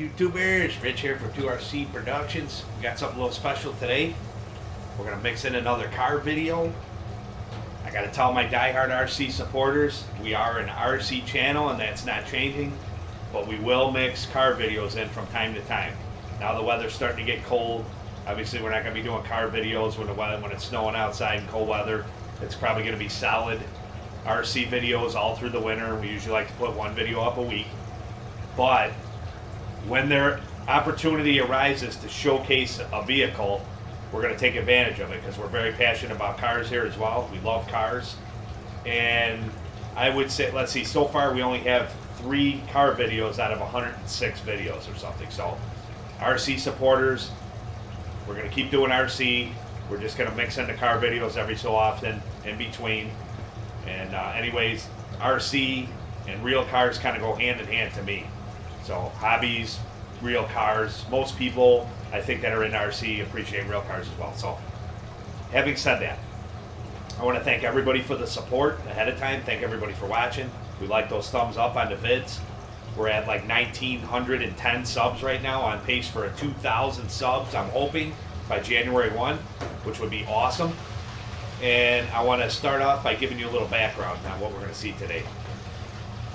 YouTubers? Rich here for 2RC Productions. We got something a little special today. We're going to mix in another car video. I got to tell my diehard RC supporters, we are an RC channel and that's not changing, but we will mix car videos in from time to time. Now the weather's starting to get cold. Obviously we're not going to be doing car videos when it's snowing outside and cold weather. It's probably going to be solid RC videos all through the winter. We usually like to put one video up a week. But when their opportunity arises to showcase a vehicle, we're going to take advantage of it because we're very passionate about cars here as well. We love cars. And I would say, let's see, so far we only have 3 car videos out of 106 videos or something. So RC supporters, we're going to keep doing RC. We're just going to mix in the car videos every so often in between. And anyways, RC and real cars kind of go hand in hand to me. So hobbies, real cars. Most people, I think, that are in RC appreciate real cars as well. So having said that, I want to thank everybody for the support ahead of time. Thank everybody for watching. We like those thumbs up on the vids. We're at like 1,910 subs right now, on pace for a 2,000 subs, I'm hoping, by January 1, which would be awesome. And I want to start off by giving you a little background on what we're going to see today.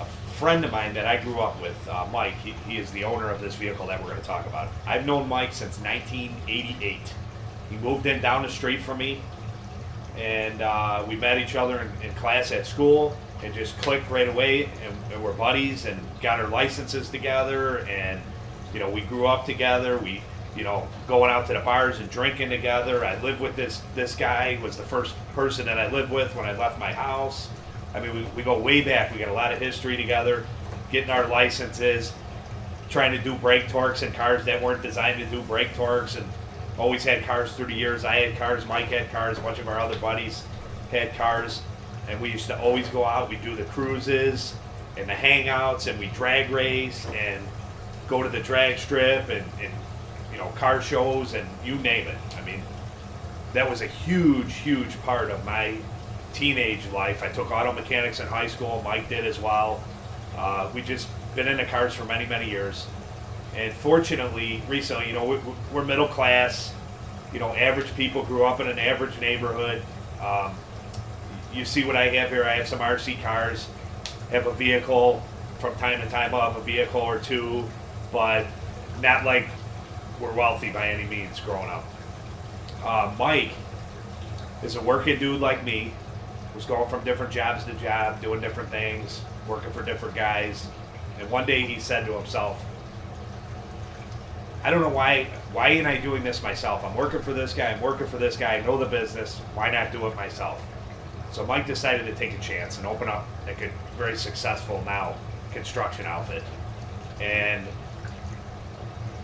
A friend of mine that I grew up with, Mike, he is the owner of this vehicle that we're going to talk about. I've known Mike since 1988. He moved in down the street from me, and we met each other in class at school and just clicked right away, and we're buddies and got our licenses together, and you know, we grew up together. We, you know, going out to the bars and drinking together. I lived with this guy. Was the first person that I lived with when I left my house. I mean, we go way back. We got a lot of history together, getting our licenses, trying to do brake torques in cars that weren't designed to do brake torques, and always had cars through the years. I had cars, Mike had cars, a bunch of our other buddies had cars, and we used to always go out. We'd do the cruises and the hangouts, and we drag race and go to the drag strip and you know, car shows and you name it. I mean, that was a huge part of my teenage life. I took auto mechanics in high school. Mike did as well. We just been into cars for many years. And fortunately, recently, you know, we're middle class, you know, average people, grew up in an average neighborhood. You see what I have here. I have some RC cars, have a vehicle from time to time. I'll have a vehicle or two, but not like we're wealthy by any means growing up. Mike is a working dude like me, was going from different jobs to job, doing different things, working for different guys. And one day he said to himself, I don't know why ain't I doing this myself? I'm working for this guy, I know the business, why not do it myself? So Mike decided to take a chance and open up a very successful now construction outfit. And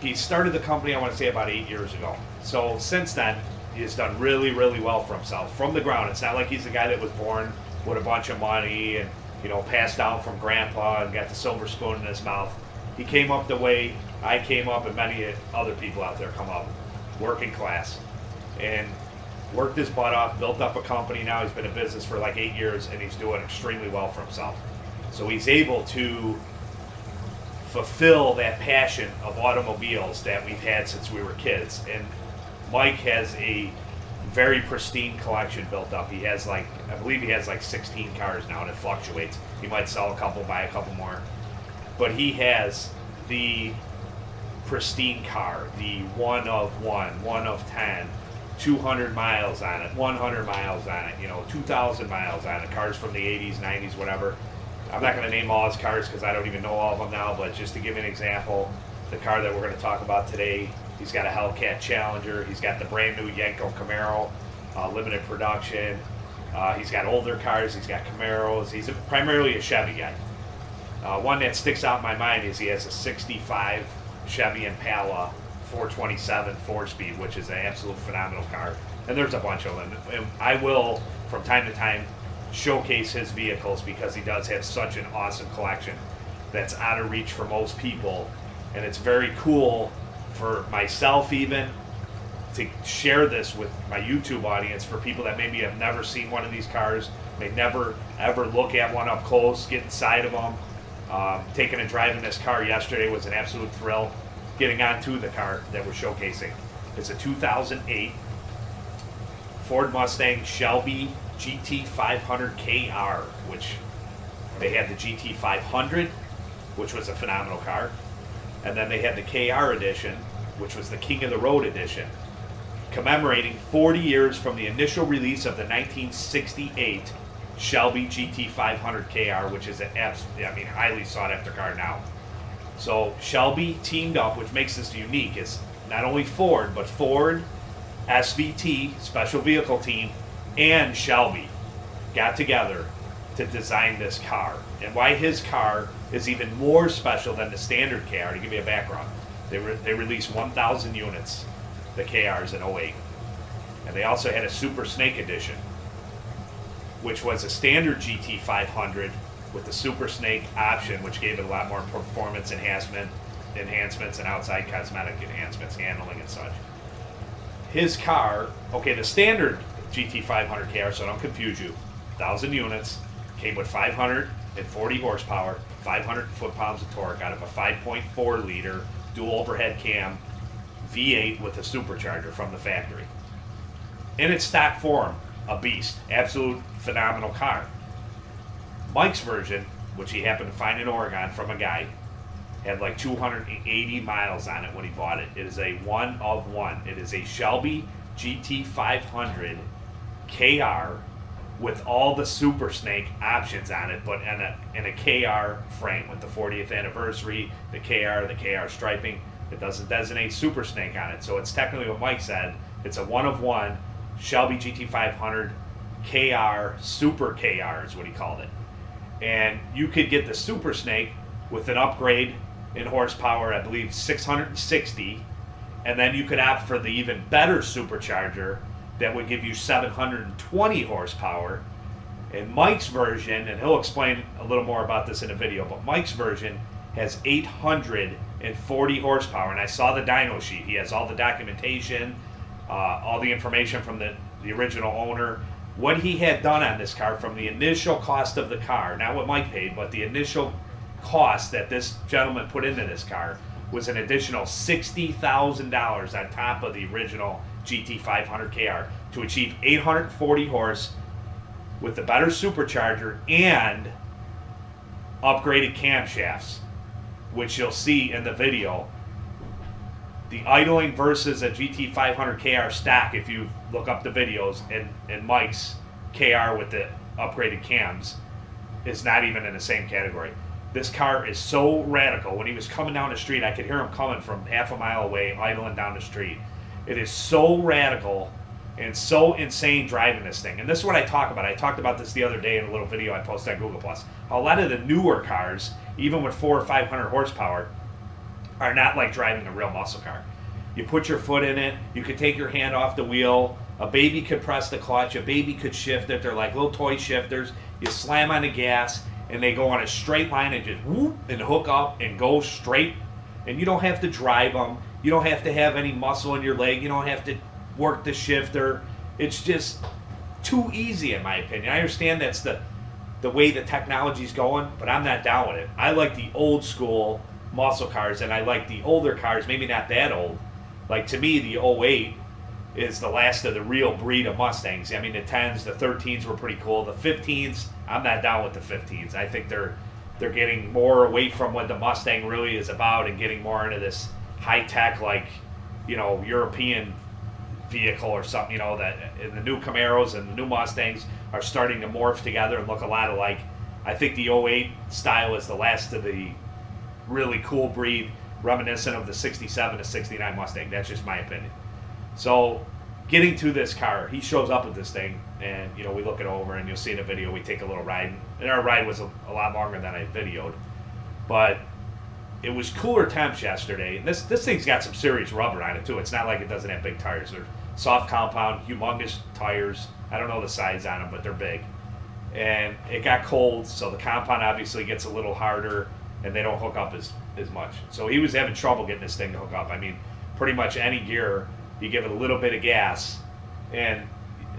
he started the company, I want to say, about 8 years ago. So since then, he has done really well for himself from the ground. It's not like he's a guy that was born with a bunch of money and, you know, passed down from grandpa and got the silver spoon in his mouth. He came up the way I came up, and many other people out there come up, working class, and worked his butt off, built up a company. Now he's been in business for like 8 years, and he's doing extremely well for himself. So he's able to fulfill that passion of automobiles that we've had since we were kids. And Mike has a very pristine collection built up. He has like, I believe he has like 16 cars now, and it fluctuates. He might sell a couple, buy a couple more. But he has the pristine car, the one of 10, 200 miles on it, 100 miles on it, you know, 2,000 miles on it, cars from the 80s, 90s, whatever. I'm not going to name all his cars because I don't even know all of them now, but just to give you an example, the car that we're going to talk about today, he's got a Hellcat Challenger, he's got the brand new Yenko Camaro, limited production, he's got older cars, he's got Camaros, he's primarily a Chevy guy. One that sticks out in my mind is he has a 65 Chevy Impala 427 4-speed, which is an absolute phenomenal car. And there's a bunch of them. And I will, from time to time, showcase his vehicles because he does have such an awesome collection that's out of reach for most people. And it's very cool for myself even to share this with my YouTube audience, for people that maybe have never seen one of these cars, may never ever look at one up close, get inside of them. Taking a drive in this car yesterday was an absolute thrill. getting onto the car that we're showcasing. It's a 2008 Ford Mustang Shelby GT500 KR, which they had the GT500, which was a phenomenal car. And then they had the KR edition, which was the King of the Road edition, commemorating 40 years from the initial release of the 1968 Shelby GT500 KR, which is an absolutely, highly sought after car now. So Shelby teamed up, which makes this unique, is not only Ford, but Ford, SVT, Special Vehicle Team, and Shelby got together to design this car. And why his car is even more special than the standard KR, to give you a background. They released 1,000 units, the KRs in '08. And they also had a Super Snake edition, which was a standard GT500 with the Super Snake option, which gave it a lot more performance enhancements and outside cosmetic enhancements, handling and such. His car, okay, the standard GT500 KR, so don't confuse you, 1,000 units, came with 540 horsepower, 500 foot-pounds of torque out of a 5.4 liter dual overhead cam V8 with a supercharger from the factory. In its stock form, a beast, absolute phenomenal car. Mike's version, which he happened to find in Oregon from a guy, had like 280 miles on it when he bought it. It is a one of one. It is a Shelby GT500 KR with all the Super Snake options on it, but in a KR frame with the 40th anniversary, the KR striping. It doesn't designate Super Snake on it, so it's technically what Mike said. It's a one of one Shelby GT500 KR, Super KR is what he called it. And you could get the Super Snake with an upgrade in horsepower, I believe 660, and then you could opt for the even better supercharger that would give you 720 horsepower. And Mike's version, and he'll explain a little more about this in a video, but Mike's version has 840 horsepower, and I saw the dyno sheet. He has all the documentation, all the information from the original owner. What he had done on this car from the initial cost of the car, not what Mike paid, but the initial cost that this gentleman put into this car was an additional $60,000 on top of the original GT500 KR to achieve 840 horse with the better supercharger and upgraded camshafts, which you'll see in the video. The idling versus a GT500 KR stock, if you look up the videos, and Mike's KR with the upgraded cams is not even in the same category. This car is so radical. When he was coming down the street, I could hear him coming from half a mile away, idling down the street. It is so radical and so insane driving this thing. And this is what I talk about. I talked about this the other day in a little video I posted on Google+. How a lot of the newer cars, even with 400 or 500 horsepower, are not like driving a real muscle car. You put your foot in it, you could take your hand off the wheel, a baby could press the clutch, a baby could shift it. They're like little toy shifters. You slam on the gas, and they go on a straight line and just whoop and hook up and go straight. And you don't have to drive them. You don't have to have any muscle in your leg. You don't have to work the shifter. It's just too easy, in my opinion. I understand that's the way the technology's going, but I'm not down with it. I like the old school muscle cars, and I like the older cars, maybe not that old. Like, to me, the '08 is the last of the real breed of Mustangs. I mean, the 10s, the 13s were pretty cool. The 15s, I'm not down with the 15s. I think they're getting more away from what the Mustang really is about and getting more into this high-tech, like, European vehicle or something, that in the new Camaros and the new Mustangs are starting to morph together and look a lot alike. I think the '08 style is the last of the really cool breed, reminiscent of the 67 to 69 Mustang. That's just my opinion. So getting to this car, he shows up with this thing, and we look it over, and you'll see in the video we take a little ride, and our ride was a lot longer than I videoed, but it was cooler temps yesterday. And this thing's got some serious rubber on it too. It's not like it doesn't have big tires. They're soft compound, humongous tires. I don't know the size on them, but they're big. And it got cold, so the compound obviously gets a little harder, and they don't hook up as much. So he was having trouble getting this thing to hook up. I mean, pretty much any gear, you give it a little bit of gas, and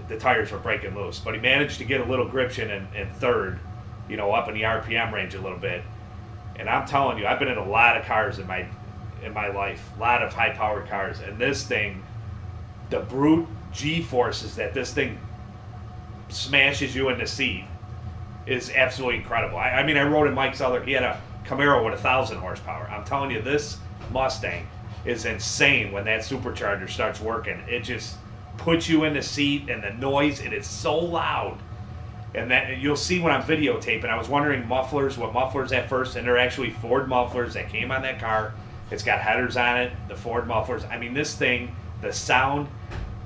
the tires were breaking loose. But he managed to get a little gription in third, up in the RPM range a little bit. And I'm telling you, I've been in a lot of cars in in my life. A lot of high-powered cars. And this thing, the brute G-forces that this thing smashes you in the seat is absolutely incredible. I mean, I rode in Mike's other, he had a Camaro with 1,000 horsepower. I'm telling you, this Mustang is insane when that supercharger starts working. It just puts you in the seat, and the noise, it is so loud. And that you'll see when I'm videotaping. I was wondering what mufflers at first, and they're actually Ford mufflers that came on that car. It's got headers on it, the Ford mufflers. I mean, this thing, the sound,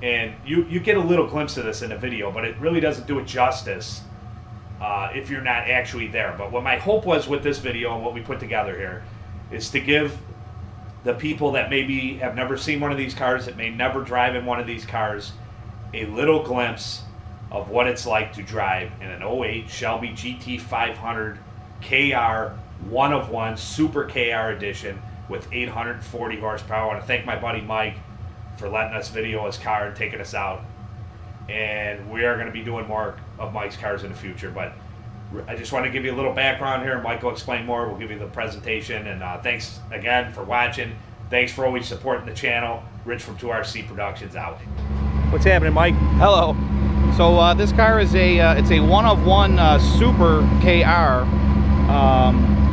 and you get a little glimpse of this in the video, but it really doesn't do it justice if you're not actually there. But what my hope was with this video and what we put together here is to give the people that maybe have never seen one of these cars, that may never drive in one of these cars, a little glimpse of what it's like to drive in an '08 Shelby GT500 KR, one of one, Super KR edition with 840 horsepower. I want to thank my buddy Mike for letting us video his car and taking us out. And we are going to be doing more of Mike's cars in the future. But I just want to give you a little background here. Mike will explain more. We'll give you the presentation. And thanks again for watching. Thanks for always supporting the channel. Rich from 2RC Productions out. What's happening, Mike? Hello. So this car is it's a one-of-one Super KR.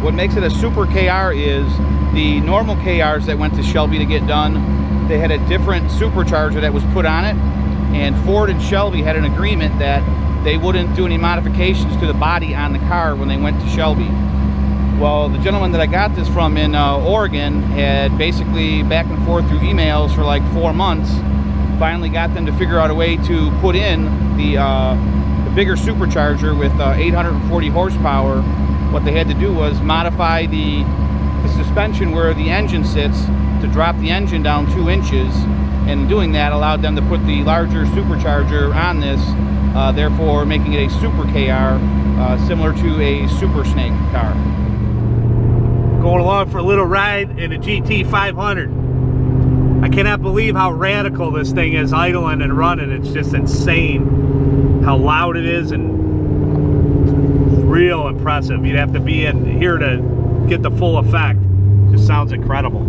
What makes it a Super KR is the normal KRs that went to Shelby to get done, they had a different supercharger that was put on it, and Ford and Shelby had an agreement that they wouldn't do any modifications to the body on the car when they went to Shelby. Well, the gentleman that I got this from in Oregon had basically back and forth through emails for like 4 months, finally got them to figure out a way to put in the bigger supercharger with 840 horsepower. What they had to do was modify the suspension where the engine sits to drop the engine down 2 inches, and doing that allowed them to put the larger supercharger on this, therefore making it a Super KR, similar to a Super Snake car. Going along for a little ride in a GT500. I cannot believe how radical this thing is idling and running. It's just insane how loud it is, and real impressive. You'd have to be in here to get the full effect. Just sounds incredible.